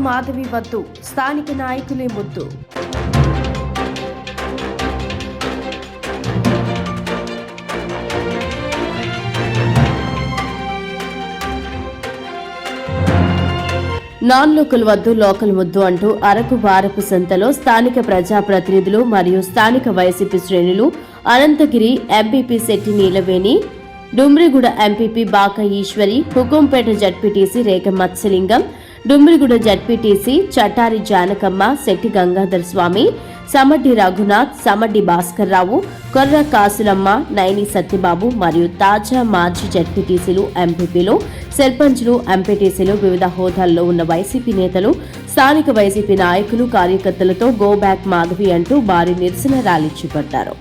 మాధవి వద్దు, స్థానిక నాయకులే ముద్దు. నాన్ లోకల్ వద్దు, లోకల్ ముద్దు అంటూ అరకు వారపు సంతలో స్థానిక ప్రజాప్రతినిధులు మరియు స్థానిక వైసీపీ శ్రేణులు అనంతగిరి ఎంపీపీ శెట్టి నీలవేణి, డుమ్రిగూడ ఎంపీపీ బాక ఈశ్వరి, హుకుంపేట జడ్పీటీసీ రేఖ మత్స్యలింగం, డుమ్రిగూడ జడ్పీటీసీ చటారి జానకమ్మ, శెట్టి గంగాధర్ స్వామి, సమడ్డి రఘునాథ్, సమడ్డి భాస్కర్ రావు, కొర్ర కాసులమ్మ, నైని సత్యబాబు మరియు తాజా మాజీ జడ్పీటీసీలు, ఎంపీపీలు, సర్పంచ్లు, ఎంపీటీసీలు, వివిధ హోదాల్లో ఉన్న వైసీపీ నేతలు, స్థానిక వైసీపీ నాయకులు, కార్యకర్తలతో గో బ్యాక్ మాధవి అంటూ భారీ నిరసన ర్యాలీ చేపట్టారు.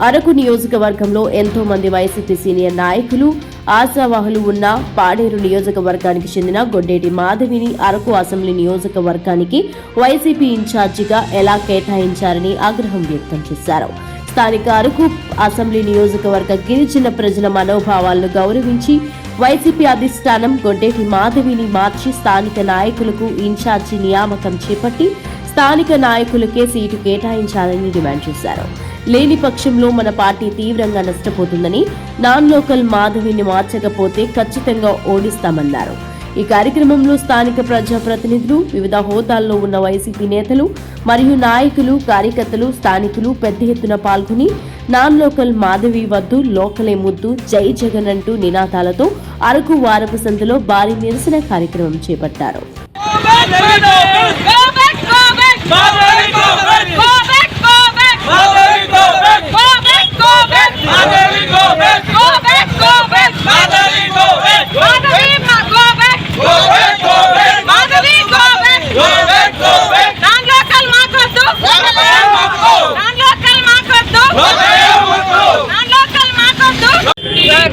అరకు నియోజకవర్గంలో ఎంతో మంది వైసీపీ సీనియర్ నాయకులు, ఆశావాహులు ఉన్న పాడేరు నియోజకవర్గానికి చెందిన గొడ్డేటి మాధవిని అరకు అసెంబ్లీ నియోజకవర్గానికి వైసీపీ ఇన్ఛార్జిగా ఎలా కేటాయించారని ఆగ్రహం వ్యక్తం చేశారు. స్థానిక అరకు అసెంబ్లీ నియోజకవర్గ గిరిజన ప్రజల మనోభావాలను గౌరవించి వైసీపీ అధిష్టానం గొడ్డేటి మాధవిని మార్చి స్థానిక నాయకులకు ఇన్ఛార్జి నియామకం చేపట్టి స్థానిక నాయకులకే సీటు కేటాయించాలని డిమాండ్ చేశారు. లేని పక్షంలో మన పార్టీ తీవ్రంగా నష్టపోతుందని, నాన్ లోకల్ మాధవిని మార్చకపోతే ఖచ్చితంగా ఓడిస్తామన్నారు. ఈ కార్యక్రమంలో స్థానిక ప్రజాప్రతినిధులు, వివిధ హోదాల్లో ఉన్న వైసీపీ నేతలు మరియు నాయకులు, కార్యకర్తలు, స్థానికులు పెద్ద ఎత్తున పాల్గొని నాన్ లోకల్ మాధవి వద్దు, లోకలే ముద్దు, జై జగన్ అంటూ నినాదాలతో అరకు వారపు సంతలో భారీ నిరసన కార్యక్రమం చేపట్టారు.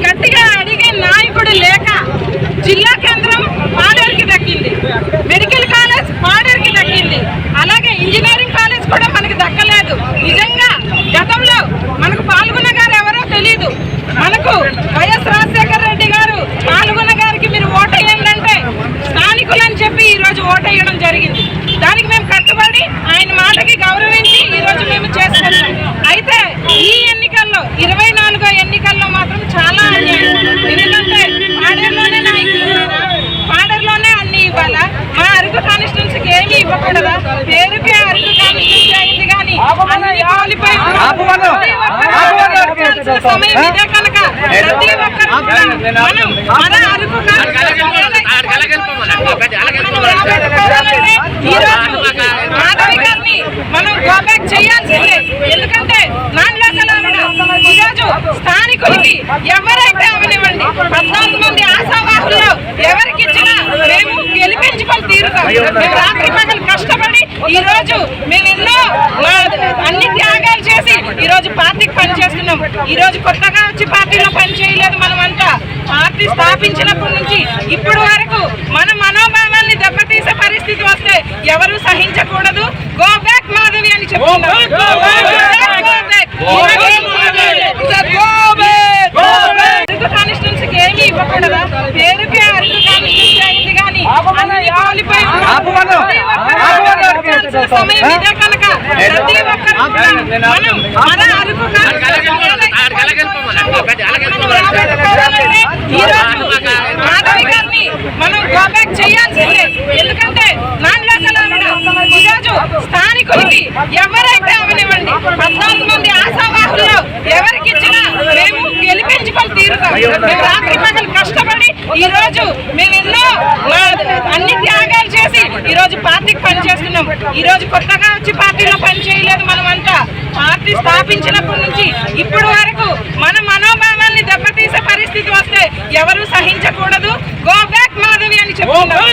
గట్టిగా అడిగే నాయకుడు లేక జిల్లా కేంద్రం పాడేరుకి దక్కింది, మెడికల్ కాలేజ్ పాడేరుకి దక్కింది, అలాగే ఇంజనీరింగ్ కాలేజ్ కూడా మనకి దక్కలేదు. నిజంగా గతంలో మనకు పాల్గొన్న గారు ఎవరో తెలియదు. మనకు వైఎస్ రాజశేఖర రెడ్డి గారు పాల్గొన్న గారికి మీరు ఓటేయండి స్థానికులు అని చెప్పి ఈ రోజు ఓటేయడం జరిగింది. దానికి మేము కట్టుబడి ఆయన మాటకి గౌరవించి ఈ రోజు మేము చేసుకుంటాం. అయితే ఈ ఎన్నికల్లో 24వ ఎన్నికల్లో మాత్రం చాలా అన్యాయం. ఎందుకంటే పాడేరులోనే నాయకులు, పాడేరులోనే అన్ని ఇవ్వాలా, మా అరకు కాన్స్టిట్యున్సీకి ఏమీ ఇవ్వకూడదా? పేరుకే అరకు కాన్స్టిట్యున్సీ అయింది కానీ అన్ని కోల్పోయి సమయం ఇదే కనుక ప్రతి ఒక్కరు మనం మన అరకు ఈ రోజు మాధవి గారిని మనం గో బ్యాక్ చేయాల్సిందే. ఎందుకంటే నాన్ లోకల్ ఈరోజు స్థానికులకి ఎవరైతే అవనివ్వండి 14 మంది ఆశావాహుల్లో ఎవరికి ఇచ్చినా మేము గెలిపించుకొని తీరుతాం. మేము రాత్రి పగలు కష్టపడి ఈ రోజు మేము ఎన్నో అన్ని త్యాగాలు చేసి ఈ రోజు పార్టీకి పనిచేస్తున్నాం. ఈ రోజు కొత్తగా వచ్చి పార్టీలో పని చేయలేదు. మనమంతా పార్టీ స్థాపించినప్పటి నుంచి ఇప్పటి వరకు మన మనోభావాల్ని దెబ్బతీసే పరిస్థితి వస్తే ఎవరు సహించకూడదు. గో బ్యాక్ మాధవి అని చెప్తున్నారు. అరకు కాన్స్టిట్యున్సీకి ఏమీ ఇవ్వకూడదా? పేరుకే అరకు కాన్స్టిట్యున్సీ అయింది కానీ అన్ని కోల్పోయి సమయం ఇదే కనుక ప్రతి ఒక్కరు మనం మన అరకు ఈ రోజు మాధవి గారిని మనం గో బ్యాక్ చేయాల్సిందే. ఎందుకంటే నాన్ లోకల్ ఈరోజు స్థానికులకి ఎవరైతే అవనివ్వండి 14 మంది ఆశావాహుల్లో ఎవరికి ఇచ్చినా మేము గెలిపించుకొని తీరుతాం. మేము రాత్రి పగలు కష్టపడి ఈ రోజు మేము ఎన్నో అన్ని త్యాగాలు చేసి ఈ రోజు పార్టీకి పనిచేస్తున్నాం. ఈ రోజు కొత్తగా వచ్చి పార్టీలో పని చేయలేదు. మనమంతా పార్టీ స్థాపించినప్పటి నుంచి ఇప్పటి వరకు మన మనోభావాల్ని దెబ్బతీసే పరిస్థితి వస్తే ఎవరు సహించకూడదు. గో బ్యాక్ మాధవి అని చెప్తున్నారు.